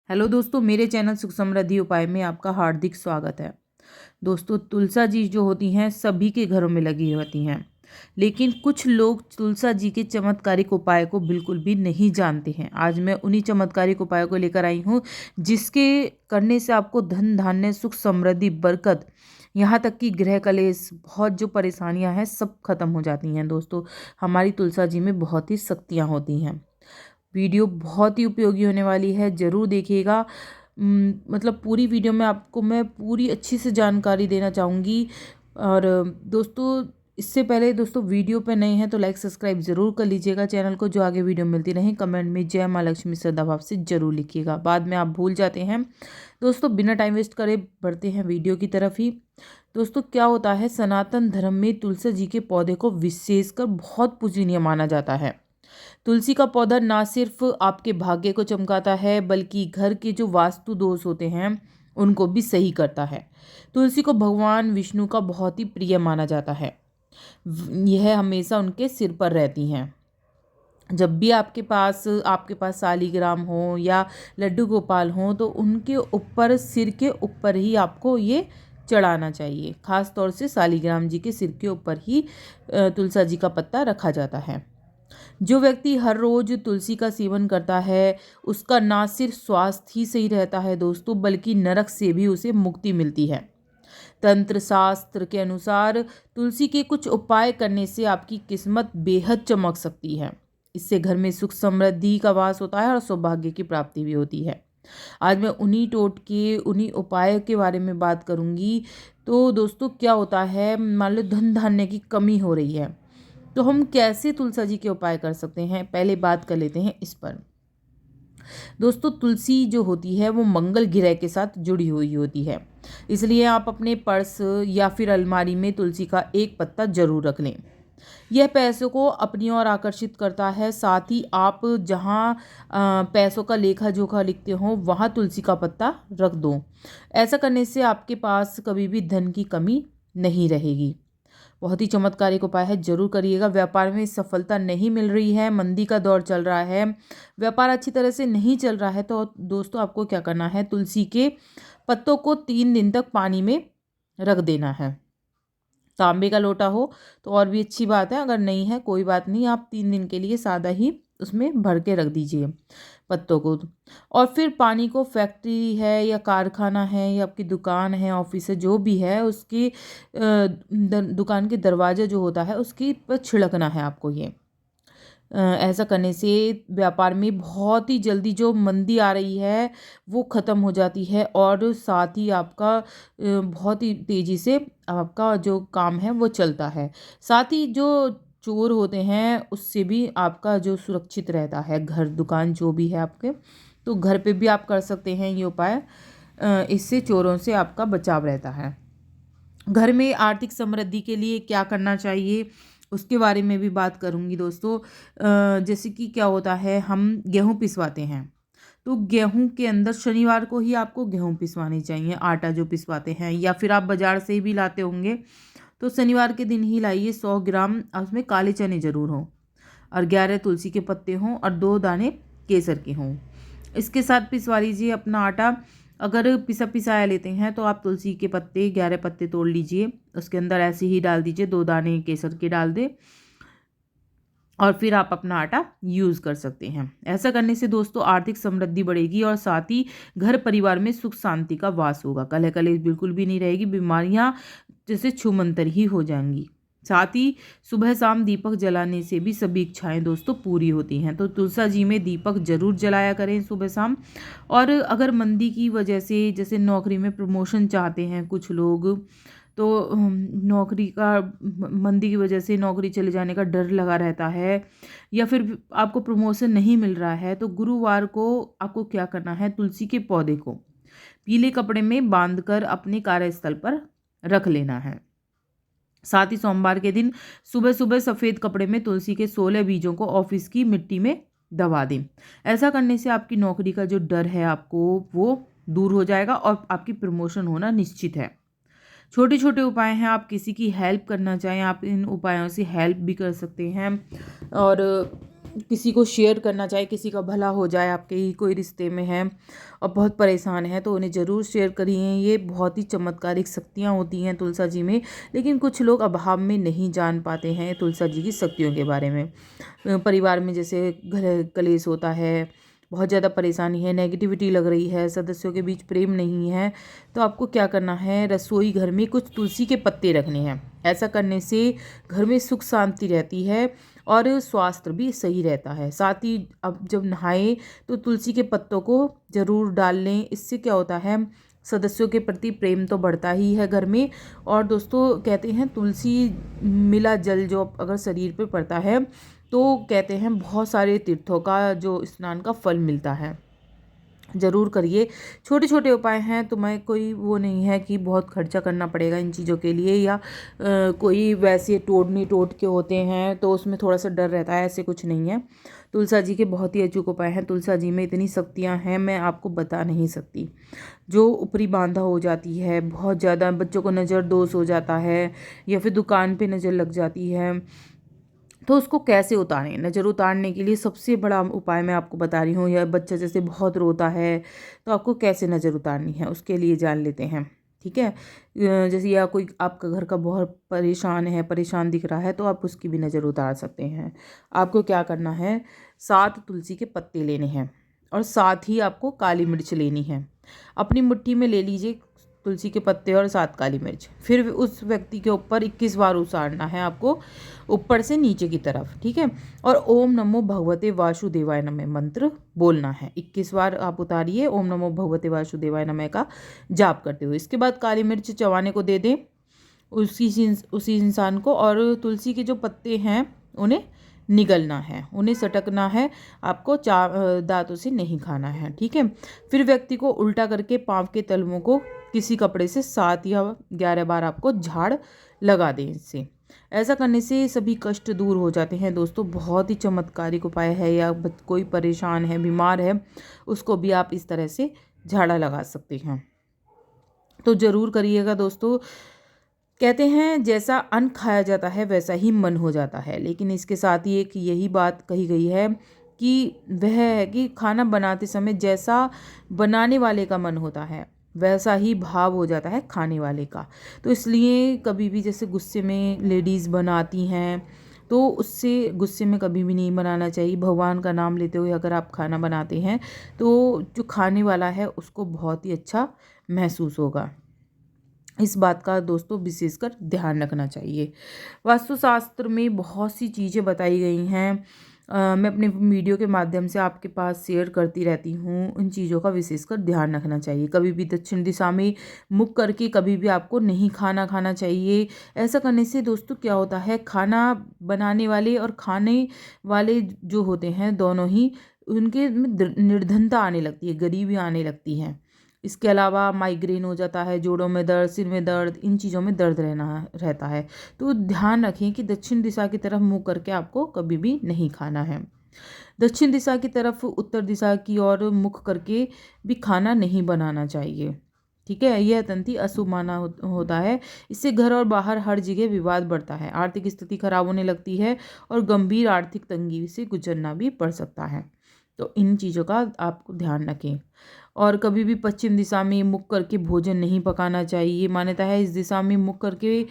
Hello दोस्तों, मेरे channel सुख समृद्धि उपाय में आपका हार्दिक स्वागत है। दोस्तों, तुलसा जी जो होती हैं सभी के घरों में लगी होती हैं, लेकिन कुछ लोग तुलसा जी के चमत्कारिक उपाय को बिल्कुल भी नहीं जानते हैं। आज मैं उन्हीं चमत्कारिक उपायों को लेकर आई हूँ, जिसके करने से आपको धन धान्य सुख समृद्धि बरकत, यहाँ तक कि गृह कलेश, बहुत जो परेशानियाँ हैं सब खत्म हो जाती हैं। दोस्तों, हमारी तुलसा जी में बहुत ही शक्तियाँ होती हैं। वीडियो बहुत ही उपयोगी होने वाली है, ज़रूर देखिएगा। मतलब पूरी वीडियो में आपको मैं पूरी अच्छी से जानकारी देना चाहूँगी। और दोस्तों, इससे पहले दोस्तों वीडियो पे नए हैं तो लाइक सब्सक्राइब ज़रूर कर लीजिएगा चैनल को, जो आगे वीडियो मिलती रहे। कमेंट में जय माँ लक्ष्मी श्रद्धा भाव से ज़रूर लिखिएगा, बाद में आप भूल जाते हैं। दोस्तों, बिना टाइम वेस्ट करे बढ़ते हैं वीडियो की तरफ ही। दोस्तों, क्या होता है, सनातन धर्म में तुलसी जी के पौधे को विशेषकर बहुत पूजनीय माना जाता है। तुलसी का पौधा ना सिर्फ आपके भाग्य को चमकाता है, बल्कि घर के जो वास्तु दोष होते हैं उनको भी सही करता है। तुलसी को भगवान विष्णु का बहुत ही प्रिय माना जाता है। यह हमेशा उनके सिर पर रहती हैं। जब भी आपके पास सालीग्राम हो या लड्डू गोपाल हो, तो उनके ऊपर, सिर के ऊपर ही आपको ये चढ़ाना चाहिए। खास तौर से सालीग्राम जी के सिर के ऊपर ही तुलसा जी का पत्ता रखा जाता है। जो व्यक्ति हर रोज तुलसी का सेवन करता है, उसका ना सिर्फ स्वास्थ्य ही सही रहता है दोस्तों, बल्कि नरक से भी उसे मुक्ति मिलती है। तंत्र शास्त्र के अनुसार तुलसी के कुछ उपाय करने से आपकी किस्मत बेहद चमक सकती है। इससे घर में सुख समृद्धि का वास होता है और सौभाग्य की प्राप्ति भी होती है। आज मैं उन्हीं टोटके, उन्हीं उपाय के बारे में बात करूंगी। तो दोस्तों, क्या होता है, मान लो धन धान्य की कमी हो रही है, तो हम कैसे तुलसा जी के उपाय कर सकते हैं, पहले बात कर लेते हैं इस पर। दोस्तों, तुलसी जो होती है वो मंगल ग्रह के साथ जुड़ी हुई होती है, इसलिए आप अपने पर्स या फिर अलमारी में तुलसी का एक पत्ता जरूर रख लें। यह पैसों को अपनी ओर आकर्षित करता है। साथ ही आप जहाँ पैसों का लेखा जोखा लिखते हो, वहाँ तुलसी का पत्ता रख दो। ऐसा करने से आपके पास कभी भी धन की कमी नहीं रहेगी। बहुत ही चमत्कारिक उपाय है, जरूर करिएगा। व्यापार में सफलता नहीं मिल रही है, मंदी का दौर चल रहा है, व्यापार अच्छी तरह से नहीं चल रहा है, तो दोस्तों आपको क्या करना है, तुलसी के पत्तों को 3 दिन तक पानी में रख देना है। तांबे का लोटा हो तो और भी अच्छी बात है, अगर नहीं है कोई बात नहीं, आप 3 दिन के लिए सादा ही उसमें भर के रख दीजिए पत्तों को। और फिर पानी को, फैक्ट्री है या कारखाना है या आपकी दुकान है, ऑफिस है, जो भी है, उसकी दुकान के दरवाजा जो होता है उसकी पर छिड़कना है आपको ये। ऐसा करने से व्यापार में बहुत ही जल्दी जो मंदी आ रही है वो ख़त्म हो जाती है, और साथ ही आपका बहुत ही तेज़ी से आपका जो काम है वो चलता है। साथ ही जो चोर होते हैं उससे भी आपका जो सुरक्षित रहता है, घर दुकान जो भी है आपके, तो घर पे भी आप कर सकते हैं ये उपाय। इससे चोरों से आपका बचाव रहता है। घर में आर्थिक समृद्धि के लिए क्या करना चाहिए, उसके बारे में भी बात करूंगी दोस्तों। जैसे कि क्या होता है, हम गेहूं पिसवाते हैं, तो गेहूं के अंदर शनिवार को ही आपको गेहूं पिसवानी चाहिए। आटा जो पिसवाते हैं, या फिर आप बाजार से ही भी लाते होंगे, तो शनिवार के दिन ही लाइए। 100 ग्राम उसमें काले चने जरूर हों, और 11 तुलसी के पत्ते हों, और 2 दाने केसर के हों। इसके साथ पिसवा लीजिए अपना आटा। अगर पिसा पिसाया लेते हैं तो आप तुलसी के पत्ते 11 पत्ते तोड़ लीजिए, उसके अंदर ऐसे ही डाल दीजिए, 2 दाने केसर के डाल दे, और फिर आप अपना आटा यूज़ कर सकते हैं। ऐसा करने से दोस्तों आर्थिक समृद्धि बढ़ेगी, और साथ ही घर परिवार में सुख शांति का वास होगा। कलह कलेश बिल्कुल भी नहीं रहेगी, बीमारियां जैसे छूमंतर ही हो जाएंगी। साथ ही सुबह शाम दीपक जलाने से भी सभी इच्छाएं दोस्तों पूरी होती हैं, तो तुलसा जी में दीपक जरूर जलाया करें सुबह शाम। और अगर मंदी की वजह से, जैसे नौकरी में प्रमोशन चाहते हैं कुछ लोग, तो नौकरी का, मंदी की वजह से नौकरी चले जाने का डर लगा रहता है, या फिर आपको प्रमोशन नहीं मिल रहा है, तो गुरुवार को आपको क्या करना है, तुलसी के पौधे को पीले कपड़े में बांधकर अपने कार्यस्थल पर रख लेना है। साथ ही सोमवार के दिन सुबह सुबह सफ़ेद कपड़े में तुलसी के 16 बीजों को ऑफिस की मिट्टी में दबा दें। ऐसा करने से आपकी नौकरी का जो डर है आपको वो दूर हो जाएगा, और आपकी प्रमोशन होना निश्चित है। छोटे छोटे उपाय हैं, आप किसी की हेल्प करना चाहें, आप इन उपायों से हेल्प भी कर सकते हैं। और किसी को शेयर करना चाहे, किसी का भला हो जाए, आपके ही कोई रिश्ते में है और बहुत परेशान है, तो उन्हें ज़रूर शेयर करिए। ये बहुत ही चमत्कारिक शक्तियाँ होती हैं तुलसा जी में, लेकिन कुछ लोग अभाव में नहीं जान पाते हैं तुलसा जी की शक्तियों के बारे में। परिवार में जैसे घर कलेश होता है, बहुत ज़्यादा परेशानी है, नेगेटिविटी लग रही है, सदस्यों के बीच प्रेम नहीं है, तो आपको क्या करना है, रसोई घर में कुछ तुलसी के पत्ते रखने हैं। ऐसा करने से घर में सुख शांति रहती है और स्वास्थ्य भी सही रहता है। साथ ही अब जब नहाएं तो तुलसी के पत्तों को ज़रूर डाल लें। इससे क्या होता है, सदस्यों के प्रति प्रेम तो बढ़ता ही है घर में। और दोस्तों कहते हैं तुलसी मिला जल जो अगर शरीर पे पड़ता है तो कहते हैं बहुत सारे तीर्थों का जो स्नान का फल मिलता है। ज़रूर करिए। छोटे छोटे उपाय हैं, तो मैं कोई वो नहीं है कि बहुत खर्चा करना पड़ेगा इन चीज़ों के लिए, या कोई वैसे टोट के होते हैं तो उसमें थोड़ा सा डर रहता है, ऐसे कुछ नहीं है। तुलसा जी के बहुत ही अचूक उपाय हैं। तुलसा जी में इतनी शक्तियाँ हैं, मैं आपको बता नहीं सकती। जो ऊपरी बांधा हो जाती है, बहुत ज़्यादा बच्चों को नज़र दोष हो जाता है, या फिर दुकान पे नज़र लग जाती है, तो उसको कैसे उतारें। नज़र उतारने के लिए सबसे बड़ा उपाय मैं आपको बता रही हूँ। या बच्चा जैसे बहुत रोता है तो आपको कैसे नज़र उतारनी है, उसके लिए जान लेते हैं। ठीक है, जैसे या कोई आपका घर का बहुत परेशान दिख रहा है, तो आप उसकी भी नज़र उतार सकते हैं। आपको क्या करना है, 7 तुलसी के पत्ते लेने हैं और साथ ही आपको काली मिर्च लेनी है। अपनी मुट्ठी में ले लीजिए तुलसी के पत्ते और 7 काली मिर्च। फिर उस व्यक्ति के ऊपर 21 बार उसारना है आपको, ऊपर से नीचे की तरफ। ठीक है, और ओम नमो भगवते वासुदेवाय नमः मंत्र बोलना है। 21 बार आप उतारिए ओम नमो भगवते वासुदेवाय नमः का जाप करते हुए। इसके बाद काली मिर्च चबाने को दे दें उसी इंसान को, और तुलसी के जो पत्ते हैं उन्हें निगलना है, उन्हें सटकना है, आपको दांतों से नहीं खाना है। ठीक है, फिर व्यक्ति को उल्टा करके पाँव के तलवों को किसी कपड़े से 7 या 11 बार आपको झाड़ लगा दें इससे। ऐसा करने से सभी कष्ट दूर हो जाते हैं दोस्तों। बहुत ही चमत्कारिक उपाय है। या कोई परेशान है, बीमार है, उसको भी आप इस तरह से झाड़ा लगा सकते हैं। तो ज़रूर करिएगा दोस्तों। कहते हैं जैसा अन्न खाया जाता है वैसा ही मन हो जाता है, लेकिन इसके साथ ही एक यही बात कही गई है कि वह है कि खाना बनाते समय जैसा बनाने वाले का मन होता है वैसा ही भाव हो जाता है खाने वाले का। तो इसलिए कभी भी जैसे गुस्से में लेडीज़ बनाती हैं, तो उससे गुस्से में कभी भी नहीं बनाना चाहिए। भगवान का नाम लेते हुए अगर आप खाना बनाते हैं तो जो खाने वाला है उसको बहुत ही अच्छा महसूस होगा। इस बात का दोस्तों विशेषकर ध्यान रखना चाहिए। वास्तुशास्त्र में बहुत सी चीज़ें बताई गई हैं, मैं अपने वीडियो के माध्यम से आपके पास शेयर करती रहती हूँ। उन चीज़ों का विशेषकर ध्यान रखना चाहिए। कभी भी दक्षिण दिशा में मुख करके कभी भी आपको नहीं खाना चाहिए। ऐसा करने से दोस्तों क्या होता है, खाना बनाने वाले और खाने वाले जो होते हैं दोनों ही, उनके में निर्धनता आने लगती है, गरीबी आने लगती है। इसके अलावा माइग्रेन हो जाता है, जोड़ों में दर्द, सिर में दर्द, इन चीज़ों में दर्द रहता है। तो ध्यान रखें कि दक्षिण दिशा की तरफ मुँह करके आपको कभी भी नहीं खाना है। दक्षिण दिशा की तरफ उत्तर दिशा की ओर मुख करके भी खाना नहीं बनाना चाहिए। ठीक है, यह अत्यंत ही अशुभ माना होता है। इससे घर और बाहर हर जगह विवाद बढ़ता है, आर्थिक स्थिति खराब होने लगती है और गंभीर आर्थिक तंगी से गुजरना भी पड़ सकता है। तो इन चीज़ों का आपको ध्यान रखें। और कभी भी पश्चिम दिशा में मुख करके भोजन नहीं पकाना चाहिए। मान्यता है इस दिशा में मुख करके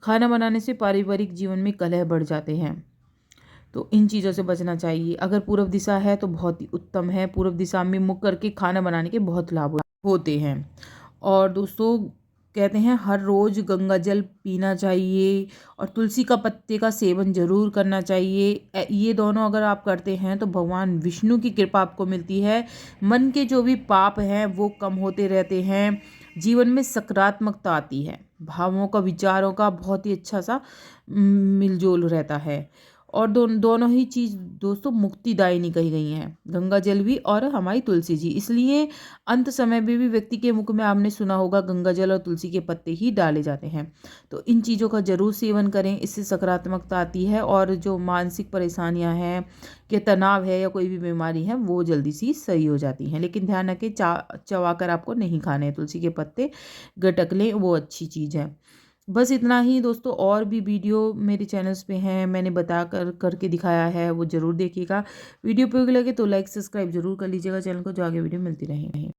खाना बनाने से पारिवारिक जीवन में कलह बढ़ जाते हैं, तो इन चीज़ों से बचना चाहिए। अगर पूर्व दिशा है तो बहुत ही उत्तम है। पूर्व दिशा में मुख करके खाना बनाने के बहुत लाभ होते हैं। और दोस्तों कहते हैं हर रोज़ गंगा जल पीना चाहिए और तुलसी का पत्ते का सेवन जरूर करना चाहिए। ये दोनों अगर आप करते हैं तो भगवान विष्णु की कृपा आपको मिलती है। मन के जो भी पाप हैं वो कम होते रहते हैं, जीवन में सकारात्मकता आती है, भावों का, विचारों का बहुत ही अच्छा सा मिलजोल रहता है। और दोनों ही चीज़ दोस्तों मुक्तिदायिनी कही गई हैं, गंगा जल भी और हमारी तुलसी जी। इसलिए अंत समय में भी व्यक्ति के मुख में आपने सुना होगा गंगा जल और तुलसी के पत्ते ही डाले जाते हैं। तो इन चीज़ों का जरूर सेवन करें, इससे सकारात्मकता आती है और जो मानसिक परेशानियां हैं कि तनाव है या कोई भी बीमारी है वो जल्दी सी सही हो जाती हैं। लेकिन ध्यान रखें चबाकर आपको नहीं खाने हैं, तुलसी के पत्ते गटक लें, वो अच्छी चीज़ है। बस इतना ही दोस्तों, और भी वीडियो मेरे चैनल्स पे हैं, मैंने बता कर करके दिखाया है, वो ज़रूर देखिएगा। वीडियो उपयोगी लगे तो लाइक सब्सक्राइब जरूर कर लीजिएगा चैनल को, जो आगे वीडियो मिलती रहें।